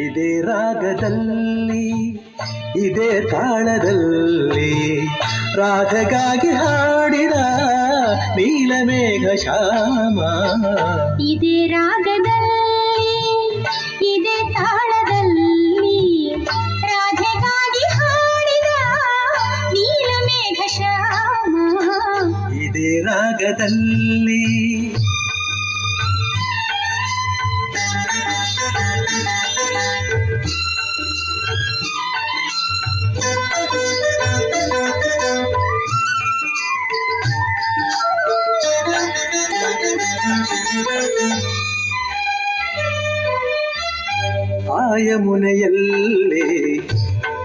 ಇದೇ ರಾಗದಲ್ಲಿ ಇದೇ ತಾಳದಲ್ಲಿ ರಾಧಗಾಗಿ ಹಾಡಿದ ನೀಲಮೇಘ ಶ್ಯಾಮ. ಇದೇ ರಾಗದಲ್ಲಿ ಇದೇ ತಾಳದಲ್ಲಿ ರಾಧಗಾಗಿ ಹಾಡಿದ ನೀಲಮೇಘ ಶ್ಯಾಮ. ಇದೇ ರಾಗದಲ್ಲಿ ಆಯಮುನೆಯಲ್ಲಿ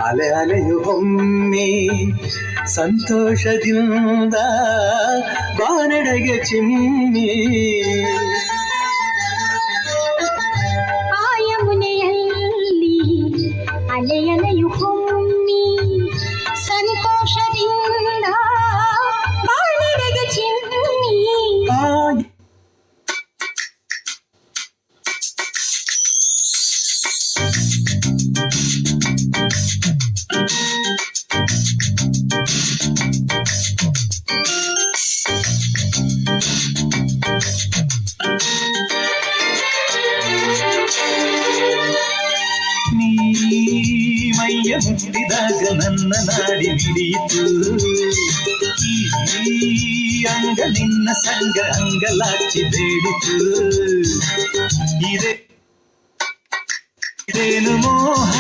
ಅಲೆ ಅಲೆಯು ಒಮ್ಮೆ ಸಂತೋಷದಿಂದ ಬಾನೆಡೆಗೆ ಚಿಮ್ಮಿ. ಆಯಮುನೆಯಲ್ಲಿ ಅಲೆ ಅಲೆಯು ಒಮ್ಮೆ ಸಂತೋಷದಿಂದ ಬಾನೆಡೆಗೆ ಚಿಮ್ಮಿ. ನೀ ಮೈಯ ಮುಟ್ಟಿದಾಗ ನನ್ನ ನಾಡಿ ಮಿಡಿಯಿತು. ಈ ಅಂಗ ನಿನ್ನ ಸಂಗ ಅಂಗಲಾಚಿ ಬೇಡಿತು. ಇದೇನು ಮೋಹ